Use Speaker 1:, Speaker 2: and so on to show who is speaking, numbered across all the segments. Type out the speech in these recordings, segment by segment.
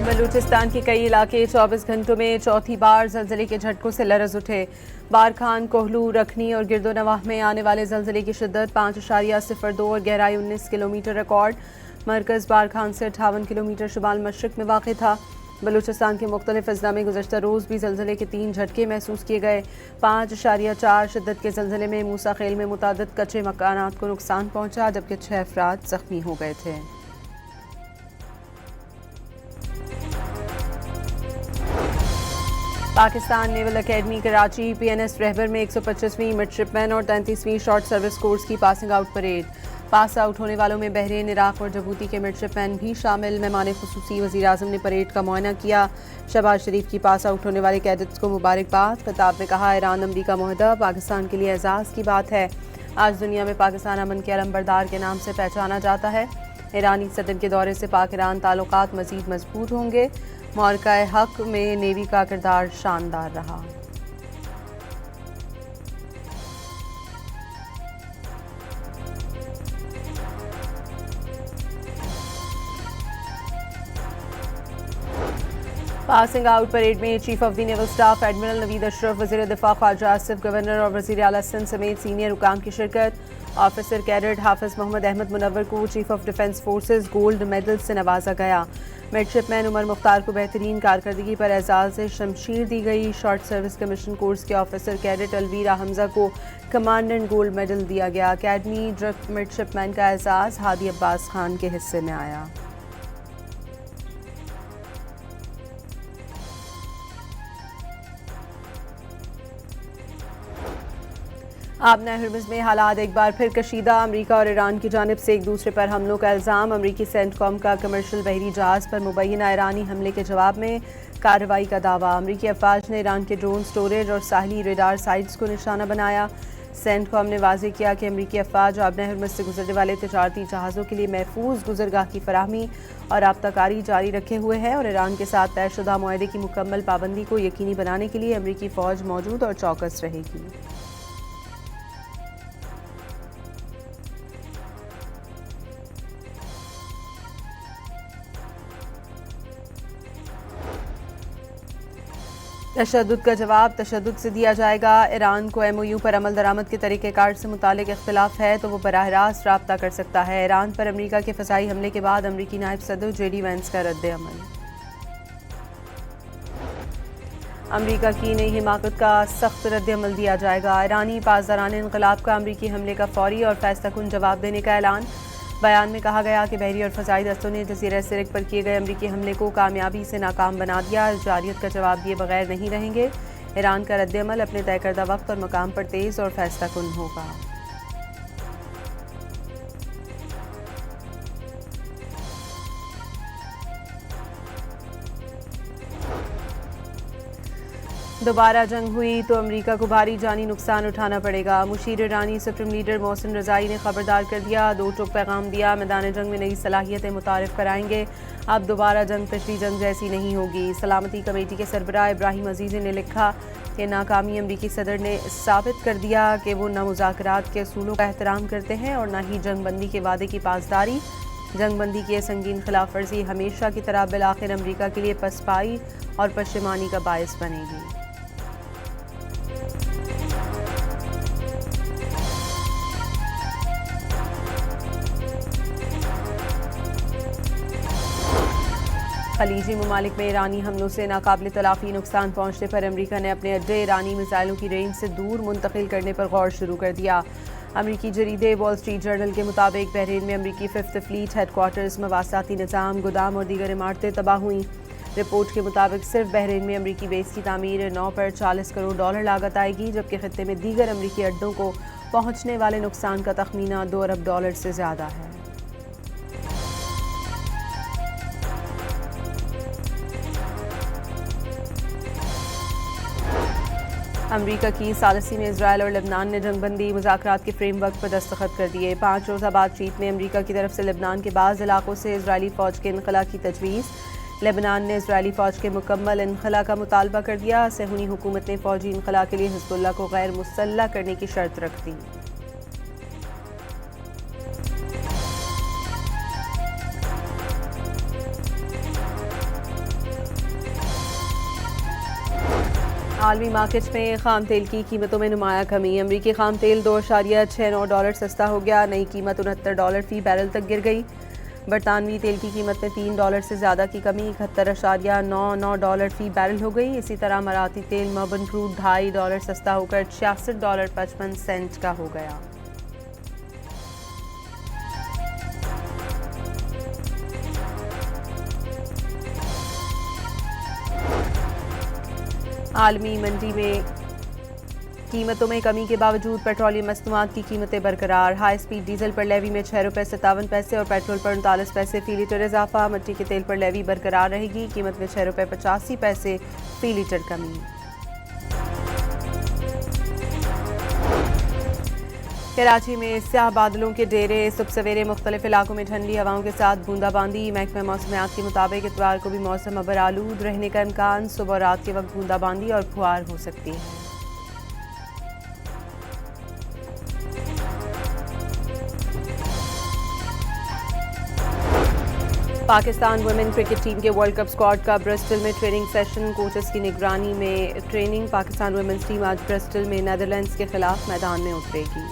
Speaker 1: बलूचिस्तान के कई इलाके 24 घंटों में चौथी बार जल्जले के झटकों से लरज उठे। बारखान, कोहलू, रखनी और गिरदोनवाह में आने वाले जल्जले की शिद्दत 5.02 और गहराई 19 किलोमीटर रिकॉर्ड। मरकज़ बारखान से 58 किलोमीटर शुमाल मशरक़ में वाक़ था। बलूचिस्तान के मुख्तलिफ अजला में गुज़श्ता रोज़ भी जल्जले के 3 झटके महसूस किए गए। 5.4 शिद्दत के जल्जले में मूसा खेल में मुतादिद कच्चे मकानात को नुकसान पहुँचा, जबकि 6 अफराद ज़ख्मी हो गए थे। Pakistan naval academy Karachi PNS रहबर में 125वीं मिडशिपमैन और 33वीं शॉर्ट सर्विस कोर्स की passing out parade. Pass out होने वालों में बहरीन, इराक और जबूती के मिडशिपमैन भी शामिल। मेहमान खुसूसी वज़ीर आज़म ने परेड का मुआयना किया। शहबाज शरीफ की पास आउट होने वाले कैडेट्स को मुबारकबाद। खिताब में कहा, ईरान अमरीका मुआहदा पाकिस्तान के लिए एजाज़ की बात है। आज दुनिया में पाकिस्तान अमन के अलंबरदार के नाम से पहचाना जाता है। ईरानी सदर के दौरे से पाक ईरान ताल्लुकात मज़ीद मजबूत होंगे। मौरक़ा हक़ में नेवी का किरदार शानदार रहा। पासिंग आउट परेड में chief of the naval staff admiral Naveed Ashraf, वज़ीर दिफा ख्वाजा आसिफ, गवर्नर और वज़ीर आला सिंध समेत सीनियर हुकाम की शिरकत। ऑफिसर कैडेट हाफिज मोहम्मद अहमद मुनव्वर को chief of defence forces gold medal से नवाजा गया। मिडशिपमैन उमर मुख्तार को बेहतरीन कारकर्दगी पर एजाज़ से शमशीर दी गई। शॉर्ट सर्विस कमीशन कोर्स के ऑफिसर कैडेट अलवीरा हमजा को कमांडेंट गोल्ड मेडल दिया गया। अकेडमी ड्रिफ्ट मिडशिपमैन का एजाज़ हादी अब्बास खान के हिस्से में आया। आबना हरमुज़ में हालात एक बार फिर कशीदा। अमरीका और ईरान की जानिब से एक दूसरे पर हमलों का इल्ज़ाम। अमरीकी सेंटकॉम का कमर्शियल बहरी जहाज़ पर मुबैना ईरानी हमले के जवाब में कार्रवाई का दावा। अमरीकी अफवाज ने ईरान के ड्रोन स्टोरेज और साहली रेडार साइट्स को निशाना बनाया। सेंटकॉम ने वाज़ेह किया कि अमरीकी अफवाज आबना हरमुज़ से गुजरने वाले तजारती जहाज़ों के लिए महफूज गुजरगाह की फराहमी और राब्ताकारी जारी रखे हुए हैं और ईरान के साथ तयशुदा मुआहदे की मुकम्मल पाबंदी को यकीनी बनाने के लिए अमरीकी फ़ौज मौजूद और चौकस रहेगी। तशद्दुद का जवाब तशद्दुद से दिया जाएगा। ईरान को MOU पर अमल दरामद के तरीक़ेकार से मुतालिक इख्तिलाफ है तो वो बराह रास्त राब्ता कर सकता है। ईरान पर अमरीका के फ़ज़ाई हमले के बाद अमरीकी नायब सदर JD वैंस का रद्द-ए-अमल। अमरीका की नई हिमाकत का सख्त रद्द-ए-अमल दिया जाएगा। ईरानी पासदारान इनक़लाब का अमरीकी हमले का फौरी और फैसलाकुन जवाब देने का ऐलान। बयान में कहा गया कि बहरी और फ़ज़ाई दस्तों ने जज़ीरा सिरक पर किए गए अमरीकी हमले को कामयाबी से नाकाम बना दिया। जारियत का जवाब दिए बगैर नहीं रहेंगे। ईरान का रद्द-ए-अमल अपने तय करदा वक्त और मकाम पर तेज़ और फैसलाकुन होगा। दोबारा जंग हुई तो अमरीका को भारी जानी नुकसान उठाना पड़ेगा। मुशीर ईरानी सुप्रीम लीडर मोहसिन रज़ाई ने खबरदार कर दिया, 2 टोक पैगाम दिया। मैदान जंग में नई सलाहियतें मुतारिफ कराएंगे। अब दोबारा जंग पिछली जंग जैसी नहीं होगी। सलामती कमेटी के सरबराह इब्राहिम अजीज़ी ने लिखा कि नाकामी अमरीकी सदर ने साबित कर दिया कि वो न मुज़ाकरात के असूलों का एहतराम करते हैं और न ही जंग बंदी के वादे की पासदारी। जंग बंदी की संगीन खिलाफ वर्जी हमेशा की तरह बिलाखिर अमरीका के लिए पसपाई और पशेमानी का बायस बनेगी। खलीजी ममालिक में ईरानी हमलों से नाकाबिल तलाफ़ी नुकसान पहुँचने पर अमरीका ने अपने अड्डे ईरानी मिसाइलों की रेंज से दूर मुंतकिल करने पर गौर शुरू कर दिया। अमरीकी जरीदे वॉल स्ट्रीट जर्नल के मुताबिक बहरीन में अमरीकी 5th फ्लीट हेडक्वार्टर्स, मवासाती निज़ाम, गोदाम और दीगर इमारतें तबाह हुई। रिपोर्ट के मुताबिक सिर्फ बहरीन में अमरीकी बेस की तामीर 9 पर $40 करोड़ लागत आएगी, जबकि खत्ते में दीगर अमरीकी अड्डों को पहुँचने वाले नुकसान का तखमीना $2 अरब से ज़्यादा है। अमरीका की सालसी में इजराइल और लेबनान ने जंगबंदी मुज़ाकरात के फ्रेमवर्क पर दस्तखत कर दिए। 5 रोज़ा बातचीत में अमरीका की तरफ से लेबनान के बाज़ इलाकों से इजरायली फ़ौज के इनखला की तजवीज़। लेबनान ने इजरायली फ़ौज के मुकम्मल इनखला का मुतालबा कर दिया। सहूनी हुकूमत ने फ़ौजी इनखला के लिए हिज़्बुल्लाह को गैर मुसल्लह करने की शर्त रख दी। आलमी मार्केट में खाम तेल की कीमतों में नुमाया कमी। अमरीकी खाम तेल $2.69 सस्ता हो गया। नई कीमत $69 फी बैरल तक गिर गई। बरतानवी तेल की कीमत में $3 से ज़्यादा की कमी $71.99 फी बैरल हो गई। इसी तरह अमाराती तेल मर्बन क्रूड $2.5 सस्ता होकर $66.55 का हो गया। आलमी मंडी में कीमतों में कमी के बावजूद पेट्रोलियम मसनूआत की कीमतें बरकरार। हाई स्पीड डीजल पर लेवी में ₹6.57 और पेट्रोल पर 39 पैसे फी लीटर इजाफा। मिट्टी के तेल पर लेवी बरकरार रहेगी। कीमत में ₹6.85 फी लीटर कमी। कराची में स्याह बादलों के डेरे। सुबह सवेरे मुख्तलिफ इलाकों में ठंडी हवाओं के साथ बूंदाबांदी। महकमा मौसमियात के मुताबिक इतवार को भी मौसम अबर आलूद रहने का इम्कान। सुबह और रात के वक्त बूंदाबांदी और फुहार हो सकती है। पाकिस्तान वुमेन क्रिकेट टीम के वर्ल्ड कप स्क्वाड का ब्रिस्टल में ट्रेनिंग सेशन। कोचेस की निगरानी में ट्रेनिंग। पाकिस्तान वुमेन्स टीम आज ब्रिस्टल में नेदरलैंड्स के खिलाफ मैदान में उतरेगी।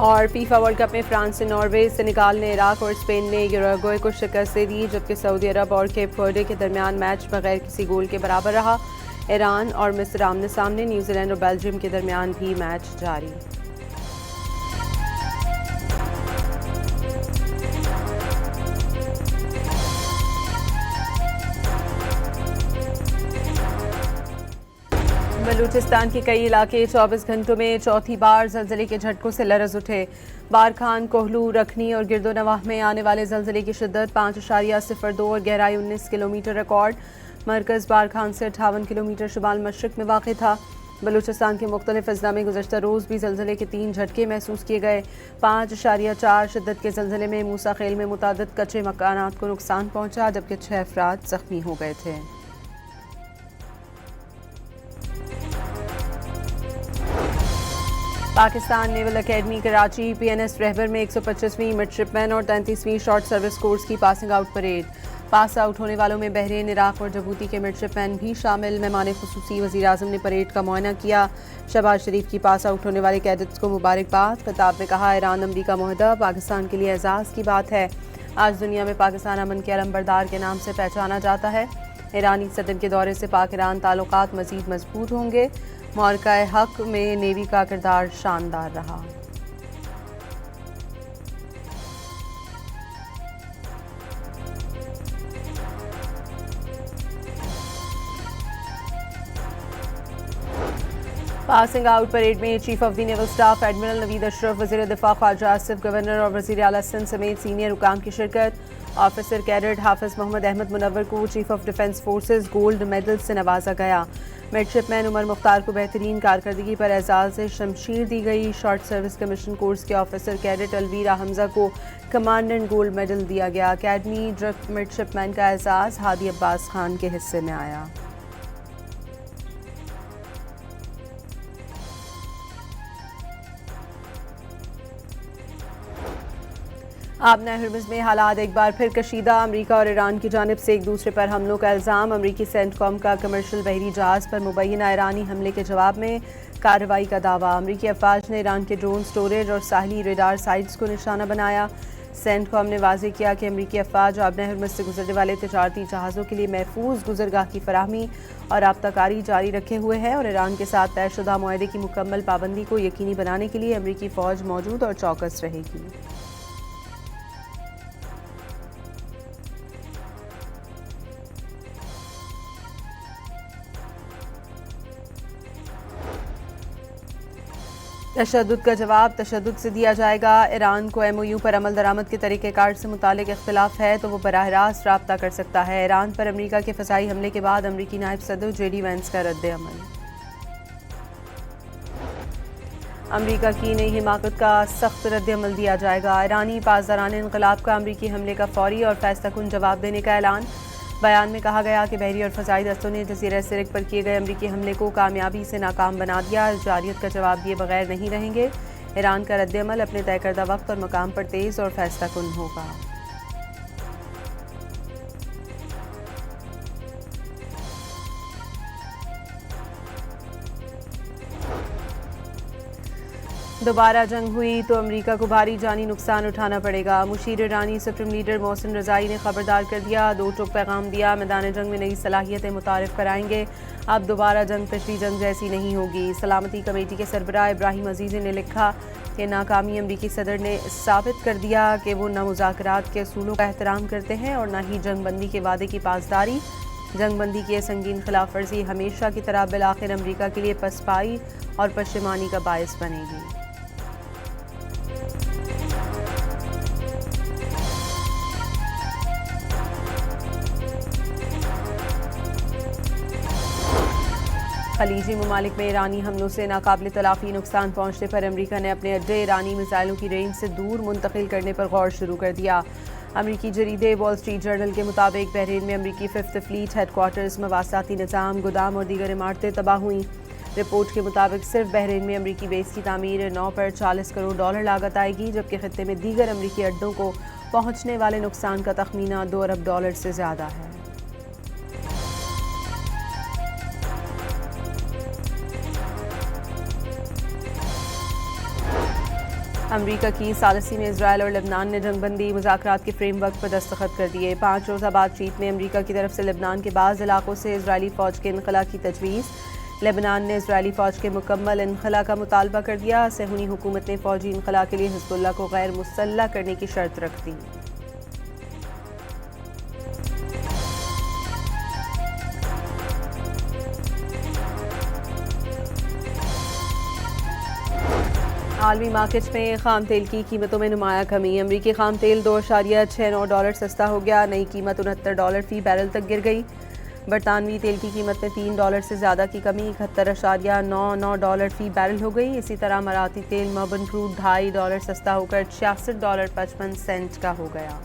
Speaker 1: और फीफा वर्ल्ड कप में फ्रांस से नॉर्वे, सेनेगाल ने इराक और स्पेन ने यूरुग्वे को शिकस्त दे दी। जबकि सऊदी अरब और केप वर्डे के दरमियान मैच बगैर किसी गोल के बराबर रहा। ईरान और मिस्र आमने सामने। न्यूजीलैंड और बेल्जियम के दरमियान भी मैच जारी। बलूचिस्तान के कई इलाके 24 घंटों में चौथी बार जलजले के झटकों से लरज उठे। बारखान, कोहलू, रखनी और गिरदोनवाह में आने वाले जलजले की शिद्दत 5.02 और गहराई 19 किलोमीटर रिकॉर्ड। मरकज़ बारखान से 58 किलोमीटर शुमाल मशरक़ में वाक़ था। बलूचिस्तान के मुख्तलिफ अज़ला में गुज़श्ता रोज़ भी जलजले के 3 झटके महसूस किए गए। 5.4 शिद्दत के जलजले में मूसा खेल में मुतादिद कच्चे मकानात को नुकसान पहुँचा, जबकि 6 अफराद ज़ख्मी हो गए थे। Pakistan naval academy Karachi PNS रहबर में 125वीं मिडशिपमैन और 33वीं शॉर्ट सर्विस कोर्स की passing out parade. Pass out होने वालों में बहरीन, इराक और जबूती के मिडशिपमैन भी शामिल। मेहमान खुसूसी वज़ीर आज़म ने परेड का मुआयना किया। शहबाज शरीफ की पास आउट होने वाले कैडेट्स को मुबारकबाद। खिताब में कहा, ईरान अमरीका मुआहदा पाकिस्तान के लिए एजाज़ की बात है। आज दुनिया में पाकिस्तान अमन के अलंबरदार के नाम से पहचाना जाता है। ईरानी सदर के दौरे से पाक ईरान ताल्लुकात मज़ीद मजबूत होंगे। मौरका-ए हक में नेवी का किरदार शानदार रहा। पासिंग आउट परेड में chief of the naval staff admiral Naveed Ashraf, वज़ीर दिफा ख्वाजा आसिफ, गवर्नर और वज़ीर आला सिंध समेत सीनियर हुकाम की शिरकत। ऑफिसर कैडेट हाफिज मोहम्मद अहमद मुनव्वर को chief of defence forces gold medal से नवाजा गया। मिडशिपमैन उमर मुख्तार को बेहतरीन कारकर्दगी पर एजाज़ से शमशीर दी गई। शॉर्ट सर्विस कमीशन कोर्स के ऑफिसर कैडेट अलवीरा हमजा को कमांडेंट गोल्ड मेडल दिया गया। अकेडमी ड्रिफ्ट मिडशिपमैन का एजाज़ हादी अब्बास खान के हिस्से में आया। आबना हरमुज़ में हालात एक बार फिर कशीदा। अमरीका और ईरान की जानिब से एक दूसरे पर हमलों का इल्ज़ाम। अमरीकी सेंटकॉम का कमर्शियल बहरी जहाज़ पर मुबैना ईरानी हमले के जवाब में कार्रवाई का दावा। अमरीकी अफवाज ने ईरान के ड्रोन स्टोरेज और साहली रेडार साइट्स को निशाना बनाया। सेंटकॉम ने वाज़ेह किया कि अमरीकी अफवाज आबना हरमुज़ से गुजरने वाले तजारती जहाज़ों के लिए महफूज गुजरगाह की फराहमी और राब्ताकारी जारी रखे हुए हैं और ईरान के साथ तयशुदा मुआहदे की मुकम्मल पाबंदी को यकीनी बनाने के लिए अमरीकी फ़ौज मौजूद और चौकस रहेगी। तशद्दुद का जवाब तशद्दुद से दिया जाएगा। ईरान को MOU पर अमल दरामद के तरीक़ेकार से मुतालिक इख्तिलाफ है तो वो बराह रास्त राब्ता कर सकता है। ईरान पर अमरीका के फ़साई हमले के बाद अमरीकी नायब सदर JD वैंस का रद्द-ए-अमल। अमरीका की नई हिमाकत का सख्त रद्द-ए-अमल दिया जाएगा। ईरानी पासदारान इनकलाब का अमरीकी हमले का फौरी और फैसलाकुन जवाब देने का ऐलान। बयान में कहा गया कि बहरी और फ़ज़ाई दस्तों ने जज़ीरा सिरक पर किए गए अमरीकी हमले को कामयाबी से नाकाम बना दिया। जारियत का जवाब दिए बगैर नहीं रहेंगे। ईरान का रद्द-ए-अमल अपने तय करदा वक्त और मकाम पर तेज़ और फैसलाकुन होगा। दोबारा जंग हुई तो अमेरिका को भारी जानी नुकसान उठाना पड़ेगा। मुशीर ईरानी सुप्रीम लीडर मोहसिन रज़ाई ने खबरदार कर दिया, दो टोक पैगाम दिया, मैदान जंग में नई सलाहियतें मुतारिफ कराएंगे। अब दोबारा जंग पिछली जंग जैसी नहीं होगी। सलामती कमेटी के सरबराह इब्राहिम अजीज़ी ने लिखा कि नाकामी अमरीकी सदर ने साबित कर दिया कि वो न मुज़ाकरात के असूलों का एहतराम करते हैं और न ही जंग बंदी के वादे की पासदारी। जंग बंदी की संगीन खिलाफ वर्जी हमेशा की तरह बिलाखिर अमरीका के लिए पसपाई और पशेमानी का बायस बनेगी। खलीजी ममालिक में ईरानी हमलों से नाकाबिल तलाफी नुकसान पहुंचने पर अमरीका ने अपने अड्डे ईरानी मिसाइलों की रेंज से दूर मुंतकिल करने पर गौर शुरू कर दिया। अमरीकी जरीदे वॉल स्ट्रीट जर्नल के मुताबिक बहरीन में अमरीकी 5th फ्लीट हेडक्वार्टर्स, मवासाती निज़ाम, गोदाम और दीगर इमारतें तबाह हुई। रिपोर्ट के मुताबिक सिर्फ बहरीन में अमरीकी बेस की तामीर 9 पर $40 करोड़ लागत आएगी, जबकि खत्ते में दीगर अमरीकी अड्डों को पहुँचने वाले नुकसान का तखमीना $2 अरब से ज़्यादा है। अमरीका की सालसी में इजरायल और लेबनान ने जंगबंदी मुज़ाकरात के फ्रेमवर्क पर दस्तखत कर दिए। 5 रोज़ा बातचीत में अमरीका की तरफ से लेबनान के बाज़ इलाकों से इजरायली फ़ौज के इनखला की तजवीज़। लेबनान ने इजरायली फ़ौज के मुकम्मल इनखला का मुतालबा कर दिया। सहूनी हुकूमत ने फ़ौजी इनखला के लिए हिज़्बुल्लाह को गैर मुसल्लह करने की शर्त रख दी। आलमी मार्केट्स में खाम तेल की कीमतों में नुमाया कमी। अमरीकी खाम तेल $2.69 सस्ता हो गया। नई कीमत $69 फ़ी बैरल तक गिर गई। बरतानवी तेल की कीमत में $3 से ज़्यादा की कमी $71.99 फ़ी बैरल हो गई। इसी तरह मराठी तेल मर्बन क्रूड $2.5 सस्ता होकर $66.55 का हो गया।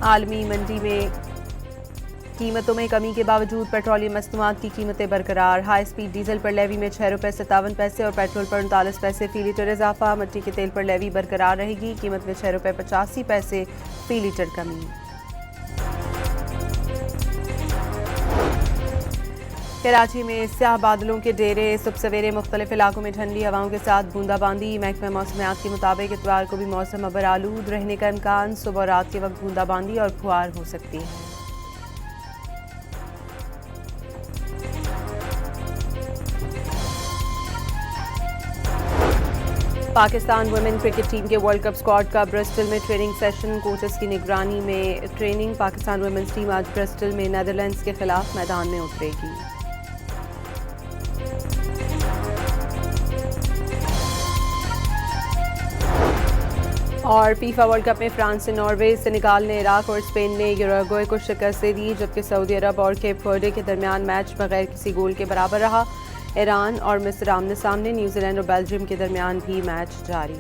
Speaker 1: आलमी मंडी में कीमतों में कमी के बावजूद पेट्रोलियम मसनूआत की कीमतें बरकरार। हाई स्पीड डीजल पर लेवी में ₹6.57 और पेट्रोल पर 39 पैसे फ़ी लीटर इजाफा। मिट्टी के तेल पर लेवी बरकरार रहेगी, कीमत में ₹6.85 फ़ी लीटर कमी। कराची में स्याह बादलों के डेरे, सुबह सवेरे मुख्तलिफ इलाकों में ठंडी हवाओं के साथ बूंदाबांदी। महकमा मौसमियात के मुताबिक इतवार को भी मौसम अबर आलूद रहने का इम्कान। सुबह और रात के वक्त बूंदाबांदी और फुहार हो सकती है। पाकिस्तान वुमेन क्रिकेट टीम के वर्ल्ड कप स्क्वाड का ब्रिस्टल में ट्रेनिंग सेशन, कोचेस की निगरानी में ट्रेनिंग। पाकिस्तान वुमेन्स टीम आज ब्रिस्टल में नीदरलैंड्स के खिलाफ मैदान में उतरेगी। और फीफा वर्ल्ड कप में फ्रांस से नॉर्वे, सेनेगाल ने इराक और स्पेन ने यूरुग्वे को शिकस्त दे दी, जबकि सऊदी अरब और केप वर्डे के दरमियान मैच बगैर किसी गोल के बराबर रहा। ईरान और मिस्र आमने सामने, न्यूजीलैंड और बेल्जियम के दरमियान भी मैच जारी।